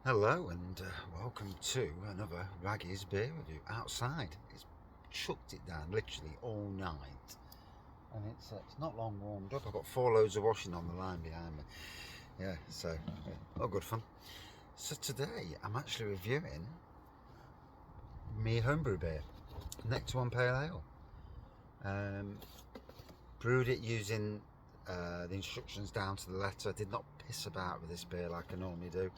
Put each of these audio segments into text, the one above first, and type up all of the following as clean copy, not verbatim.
Hello and welcome to another Raggy's beer review. Outside, it's chucked it down literally all night, and it's not long warmed up. I've got 4 loads of washing on the line behind me. Yeah, so all good fun. So today I'm actually reviewing me homebrew beer, Nectaron Pale Ale. Brewed it using the instructions down to the letter. I did not piss about with this beer like I normally do.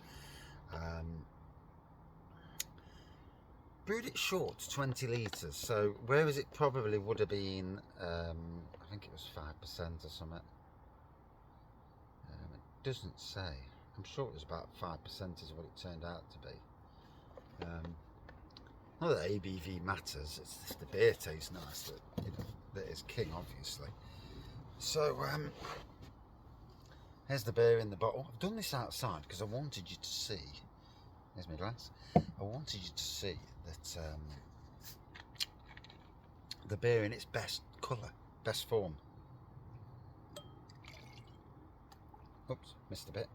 Brewed it short, 20 litres, so whereas it probably would have been, I think it was 5% or something, it doesn't say. I'm sure it was about 5% is what it turned out to be. Not that ABV matters, it's just the beer tastes nice, that is king, obviously. So, here's the beer in the bottle. I've done this outside because I wanted you to see, here's my glass, I wanted you to see that the beer in its best colour, best form. Oops, missed a bit.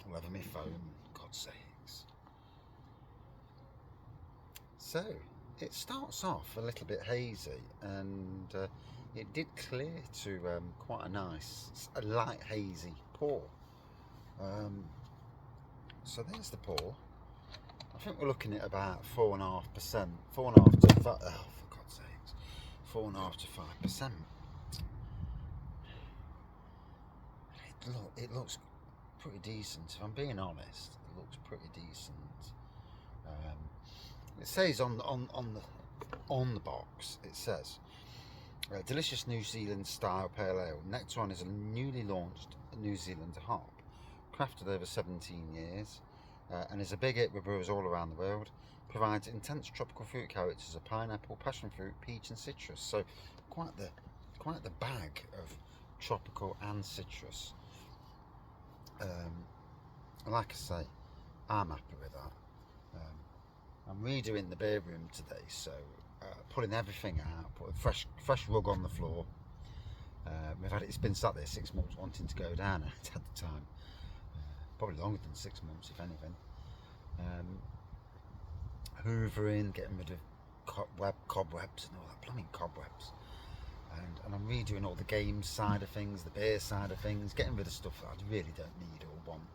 I'll have my phone, God's sakes. So, it starts off a little bit hazy, and it did clear to quite a light hazy pour. So there's the pour. I think we're looking at about 4.5%, 4.5 to 5. Oh, for God's sakes, 4.5 to 5%. It looks pretty decent. If I'm being honest, it looks pretty decent. It says on the box, it says delicious New Zealand style pale ale. Nectaron is a newly launched New Zealand hop, crafted over 17 years, and is a big hit with brewers all around the world. Provides intense tropical fruit characters of pineapple, passion fruit, peach, and citrus. So quite the bag of tropical and citrus. Like I say, I'm happy with that. I'm redoing the beer room today, so pulling everything out, put a fresh rug on the floor. It's been sat there 6 months wanting to go down, and it's had the time. Probably longer than 6 months, if anything. Hoovering, getting rid of cobwebs and all that plumbing cobwebs. And I'm redoing all the games side of things, the beer side of things, getting rid of stuff that I really don't need or want.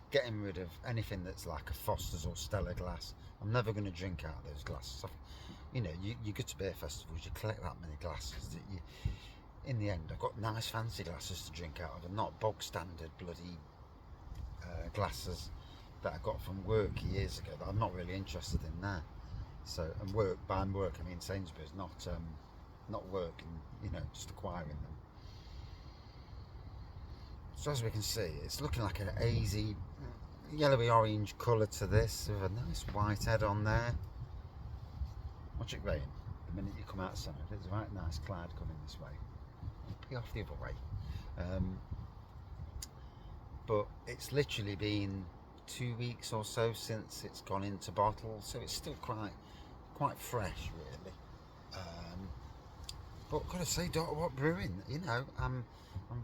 Getting rid of anything that's like a Foster's or Stella glass. I'm never going to drink out of those glasses. You know, you go to beer festivals, you collect that many glasses that you, in the end, I've got nice fancy glasses to drink out of, and not bog standard bloody glasses that I got from work years ago that I'm not really interested in now. So, and by work I mean Sainsbury's, not work, and you know, just acquiring them. So as we can see, it's looking like a hazy yellowy orange colour to this, with a nice white head on there. Watch it rain the minute you come outside. There's a right nice cloud coming this way. I'll pee off the other way. But it's literally been 2 weeks or so since it's gone into bottle, so it's still quite fresh, really. But I've got to say, Dr. What Brewing, you know, I'm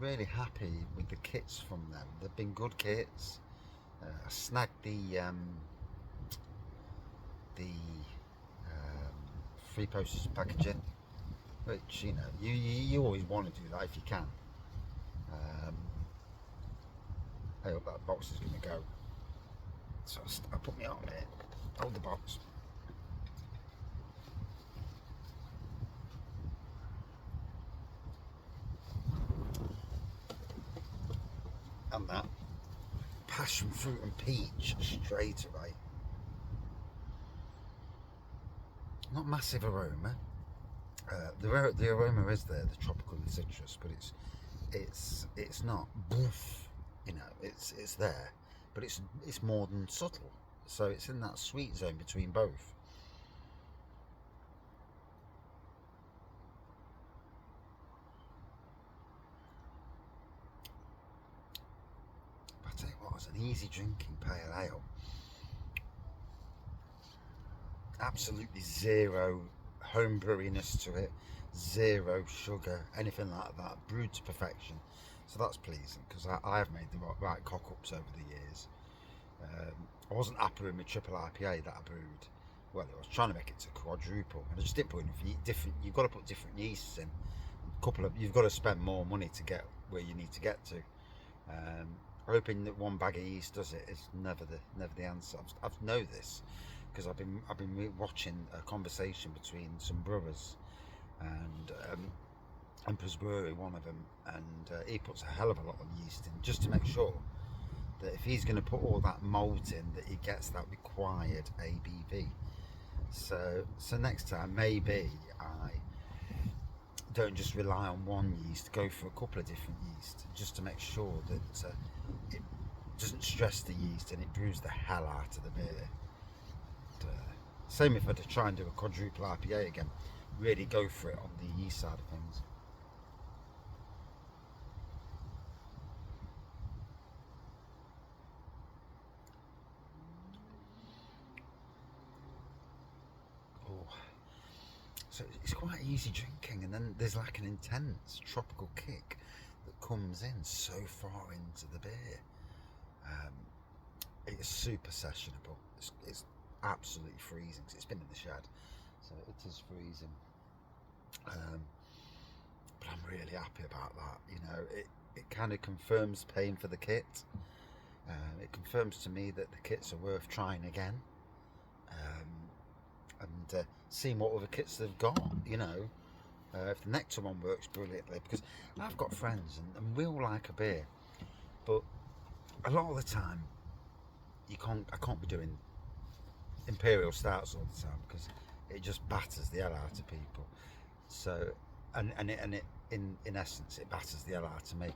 really happy with the kits from them. They've been good kits. I snagged the 3 posters of packaging, which, you know, you always want to do that if you can. I hope that box is going to go. So I'll put my arm in it, hold the box. And that passion fruit and peach straight away. Not massive aroma. The aroma is there, the tropical and citrus, but it's not boof. You know, it's there, but it's more than subtle. So it's in that sweet zone between both. But I tell you what, it's an easy drinking pale ale. Absolutely zero home brewiness to it, zero sugar, anything like that, brewed to perfection. So that's pleasing, because I have made the right cock-ups over the years. I wasn't happy with my triple IPA that I brewed. Well, I was trying to make it to quadruple, and I just didn't put enough different. You've got to put different yeasts in. You've got to spend more money to get where you need to get to. Hoping that one bag of yeast does it is never the answer. I've know this because I've been watching a conversation between some brewers, and Emperor's Brewery, one of them, and he puts a hell of a lot of yeast in just to make sure that if he's going to put all that malt in, that he gets that required ABV. So next time maybe I don't just rely on one yeast, go for a couple of different yeast just to make sure that it doesn't stress the yeast and it brews the hell out of the beer. Same if I try and do a quadruple IPA again, really go for it on the yeast side of things. So it's quite easy drinking, and then there's like an intense tropical kick that comes in so far into the beer. It's super sessionable. It's absolutely freezing because it's been in the shed, so it is freezing. But I'm really happy about that. You know, it kind of confirms paying for the kit. It confirms to me that the kits are worth trying again. And seeing what other kits they've got, you know. If the Nectar one works brilliantly, because I've got friends and we all like a beer, but a lot of the time I can't be doing imperial stouts all the time because it just batters the hell out of people. So and it in essence it batters the hell out of me.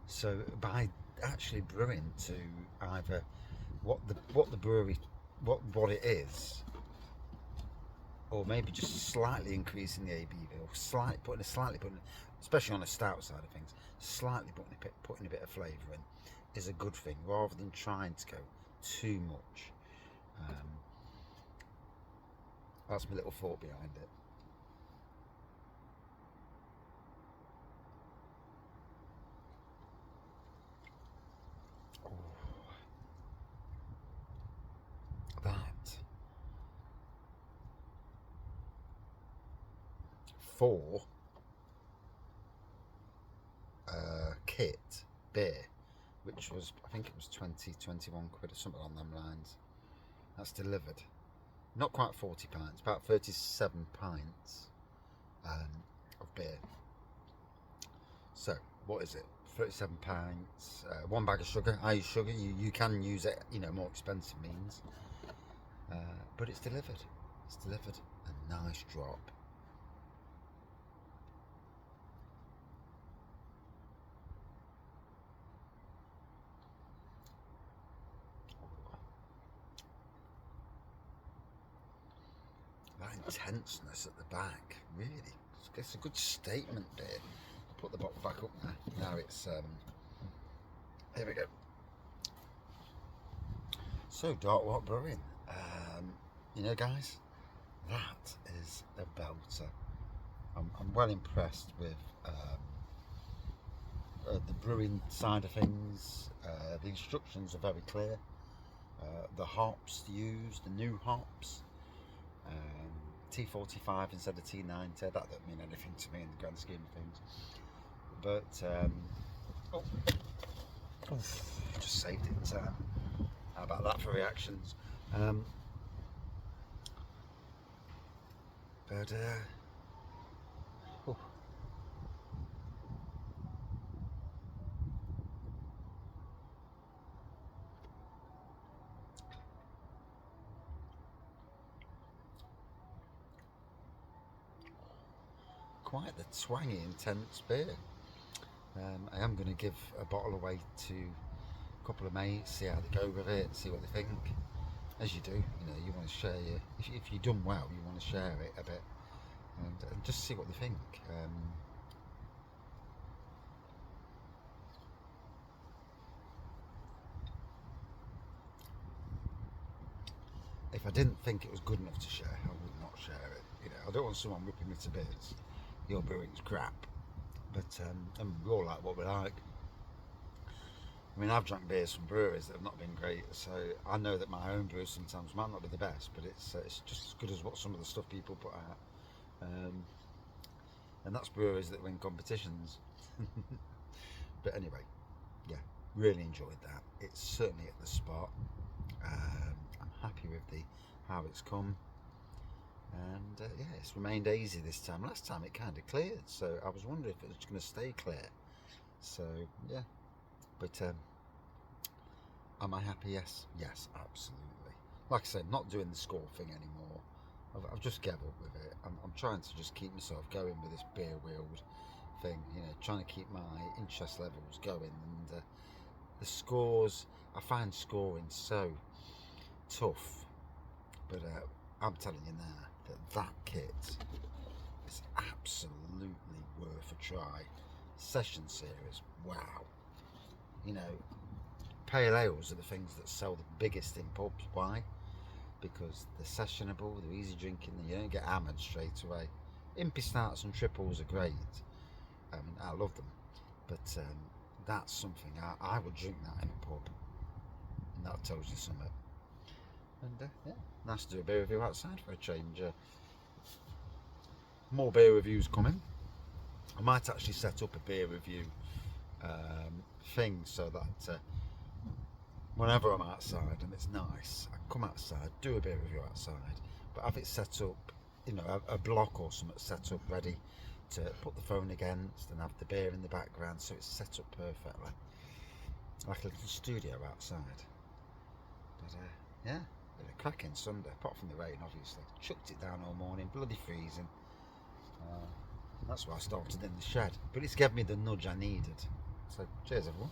So by actually brewing to either what the brewery what it is, or maybe just slightly increasing the ABV, or putting, especially on the stout side of things, slightly putting a bit of flavour in is a good thing, rather than trying to go too much. That's my little thought behind it. That for kit beer, which was, I think it was 21 quid or something on them lines. That's delivered. Not quite 40 pints, about 37 pints of beer. So what is it? 37 pints, one bag of sugar. I use sugar. You can use it, you know, more expensive means, but it's delivered. It's delivered. A nice drop. That intenseness at the back, really, it's a good statement beer. Put the bottle back up now. Now it's here we go. So Dark Rock Brewing, you know, guys, that is a belter. I'm well impressed with the brewing side of things. The instructions are very clear. The hops used, the new hops. T45 instead of T90. That don't mean anything to me in the grand scheme of things. But just saved it in time. How about that for reactions? Quite the twangy, intense beer. I am going to give a bottle away to a couple of mates, see how they go with it, see what they think. As you do, you know, you want to share if you've done well, you want to share it a bit and just see what they think. If I didn't think it was good enough to share, I would not share it. You know, I don't want someone ripping me to bits. Your brewing's crap. But and we all like what we like. I mean, I've drank beers from breweries that have not been great, so I know that my own brew sometimes might not be the best, but it's just as good as what some of the stuff people put out. And that's breweries that win competitions. But anyway, yeah, really enjoyed that. It's certainly at the spot. I'm happy with how it's come, and yeah, it's remained easy this time. Last time it kind of cleared, so I was wondering if it was going to stay clear. So yeah, but am I happy? Yes, absolutely. Like I said, not doing the score thing anymore. I've just given up with it. I'm trying to just keep myself going with this beer wheeled thing, you know, trying to keep my interest levels going. And the scores, I find scoring so tough, but I'm telling you now that kit is absolutely worth a try. Session series, wow. You know, pale ales are the things that sell the biggest in pubs. Why? Because they're sessionable, they're easy drinking, and you don't get hammered straight away. Impy starts and triples are great. I mean, I love them, but that's something I would drink that in a pub, and that tells you something. And yeah, nice to do a beer review outside for a change. More beer reviews coming. I might actually set up a beer review thing so that whenever I'm outside and it's nice, I come outside, do a beer review outside, but have it set up, you know, a block or something set up ready to put the phone against and have the beer in the background, so it's set up perfectly, like a little studio outside. But yeah, a cracking Sunday, apart from the rain obviously. Chucked it down all morning, bloody freezing. That's why I started in the shed, but it's given me the nudge I needed. So cheers everyone.